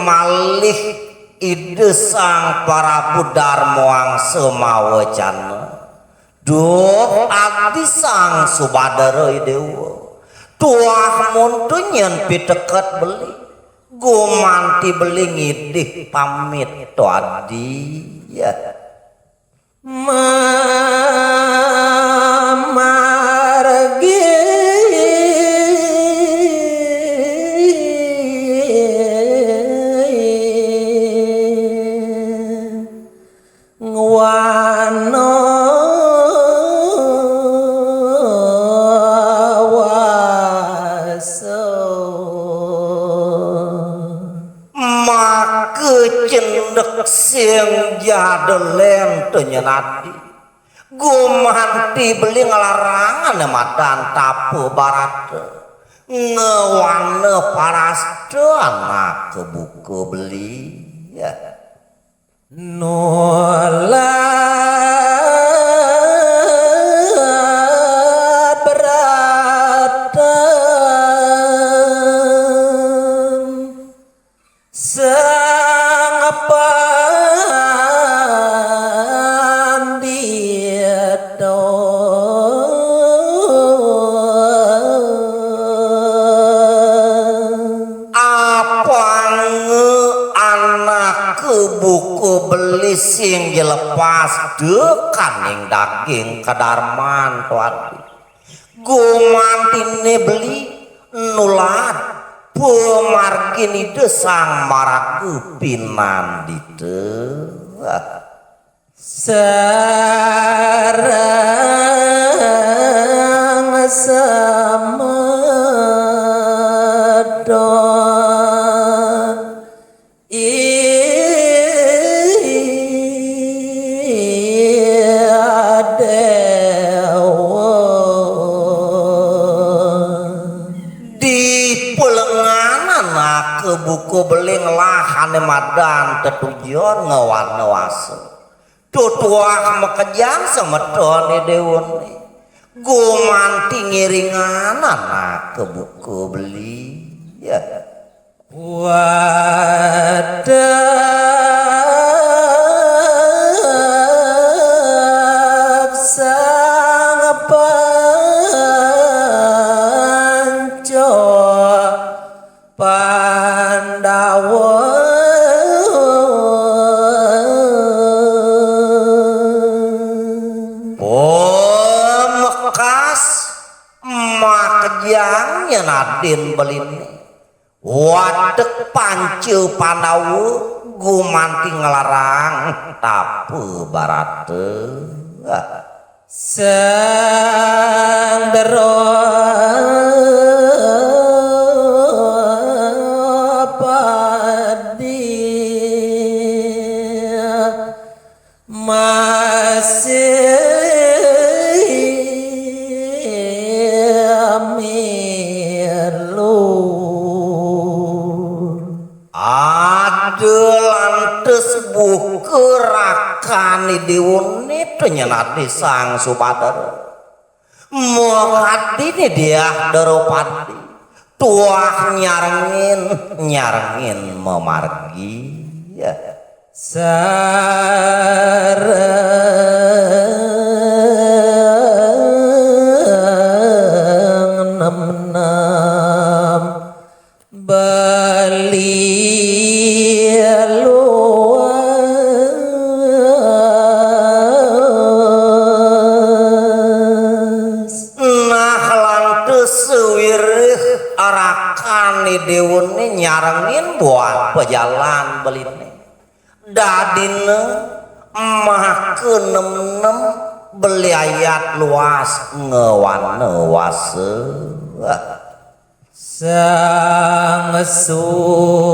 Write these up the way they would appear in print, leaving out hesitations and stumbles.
malih ide sang Prabu Darmoang semawajana duh abdi sang Subadara Dewa tuah muntu nyen piteket beli gumanti beli ngidih pamit to adi ya mamargi ngwano waso make cendek sing jadelen teu nyenadi gumanti beli ngelarangan madan tapu barat ngewane paraste anak kebuku beli ya nolat beratan sang pandito buku beli sing dilepas dekaning daging kadarman tuan gumantine beli nulat pemargini desang maraku pinan dite sarang samedon buku beling lahane madan tetujuan ngawarna waso tutuak mekejang semedone dewone gumanti ngiringan anak ke buku beli ya wadap sang panco Pandawa pemekas makejang nyenadin belini wadek pancu Pandawa gumanti ngelarang tapu barate sandero masih milur adelantes buku rakani diunit nyenati sang Subadara muhadini dia daropati tuah nyarengin memargi ya sarang nem beli luas nah lantes suwirih arakani deune nyarengin buat pejalan belini dadine mah ke nem beli ayat luas ngewan-ngewase sang subadra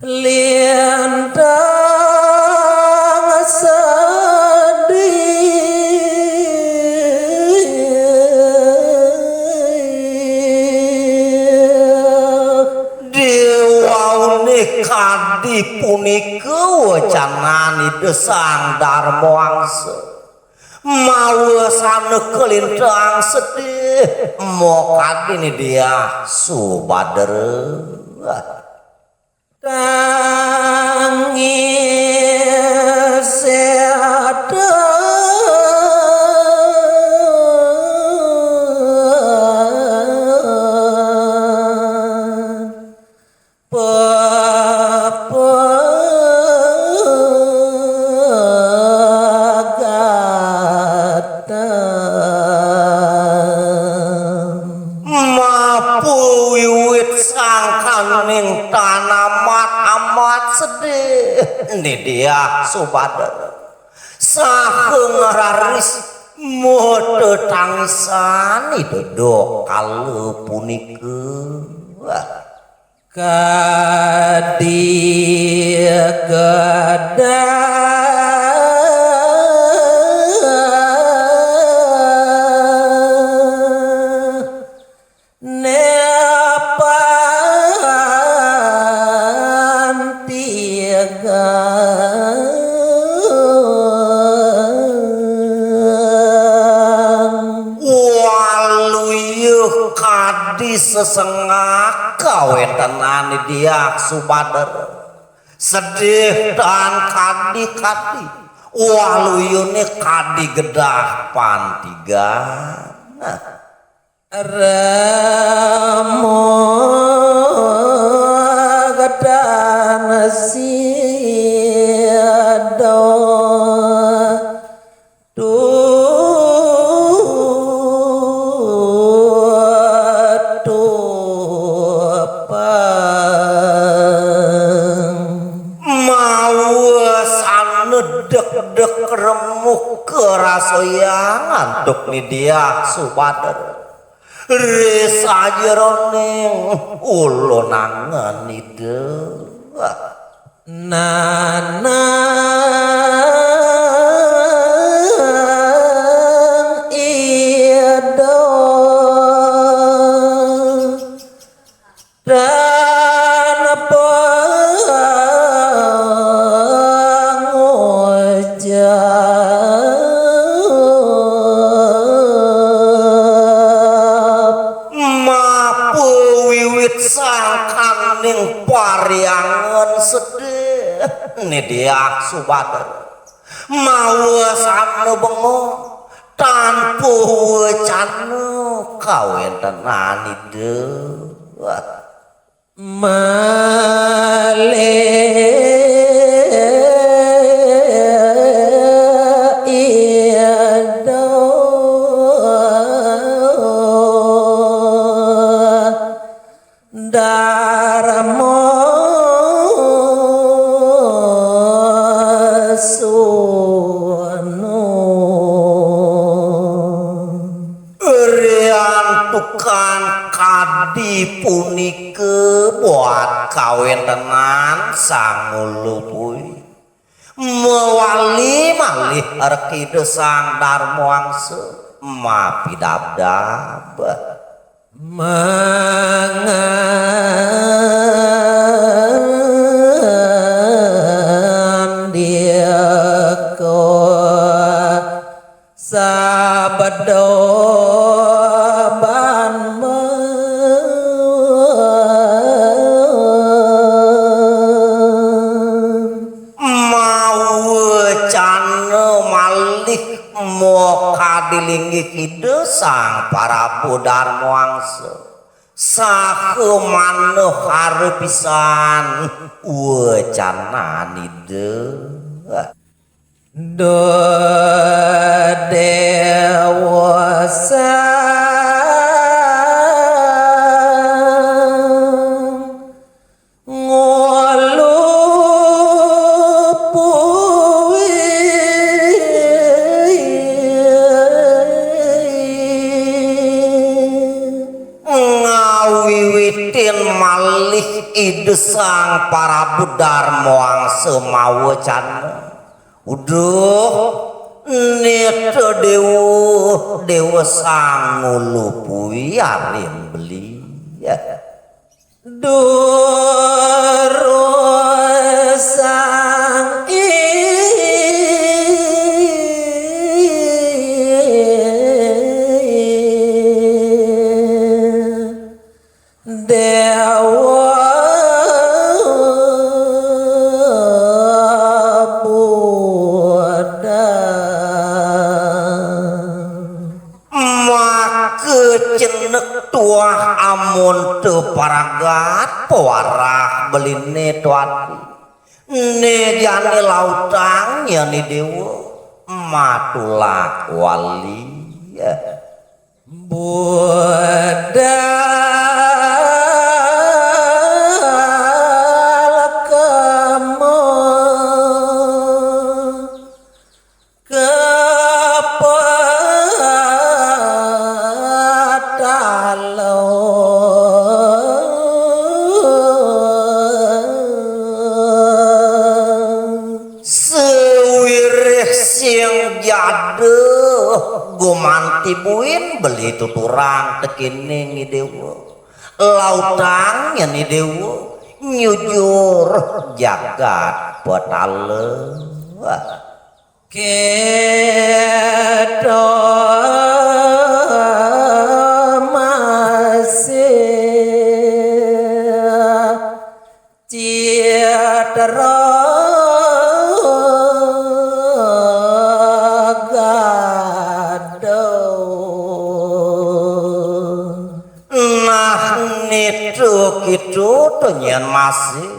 lintang kadi punika wacanani desang darmawangsa mawasana kelintang sedih mo kadini dia subadra tangis ada tanamat amat sedih ini dia subadra saheung raris mode tangisan itu kalau punika kadi gadah sesengak kawetanani dia subadra sedih dan kadi waluyune kadi gedah pantiga ramo gedah nasiado dek remuk kerasoyangan dok ni dia subadra resa jeroning ulun nangan ide nanang ido pariangan sedih ini dia subadra mawasana bengong tanpa wacana kawetan ide kadi punike buat kawetenan sang ulupui mewali malih reki desang darmawangsa mapidabdab mangan dia ko sabado dilinggi kide sang para darmawangsa saha maneh harepisan wacananide do dewasa sang para budar moang semawa cana uduh nito dewa sang ngulupui arin beli ya Doro sang dewa tuah amun teu paragat pewarah beline tuati ne jane lautang ya ni dewa matulak wali ya budal kemo gumantibuin beli tuturang tekini ni dewa lautang ya ni dewa nyujur jagat petale kedo masih ciatara itu tenyan masih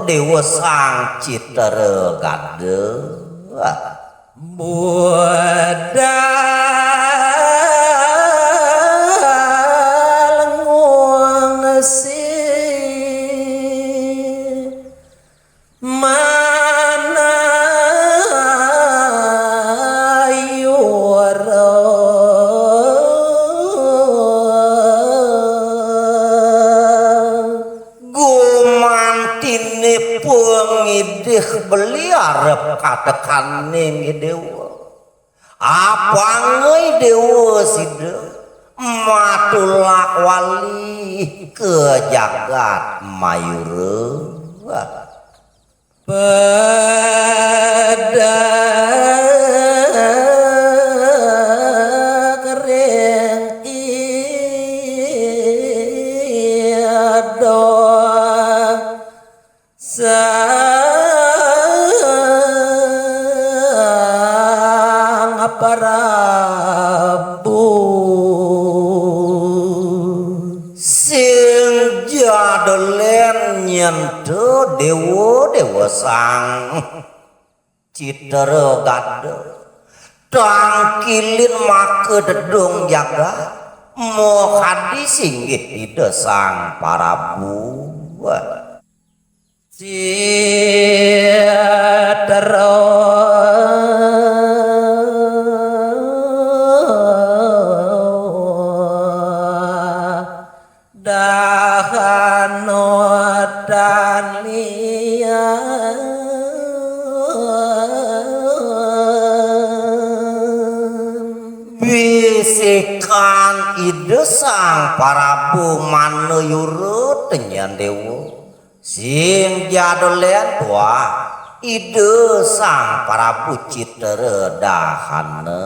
dewa sang citara gade budal nguang si mana yuara ngidih beli arep katekan ning dewa apa ngeuy dewa sida matulak wali ke jagat mayura pada kering iado Prabu sing jadolen nyentuh dewa sang citara gade tangkilin make dedung jaga mo hadi singgih ide sang Prabu citara bisikan ide sang Prabu manuyurut tenyan dewa sing jadolen tua ide sang Prabu citara dahana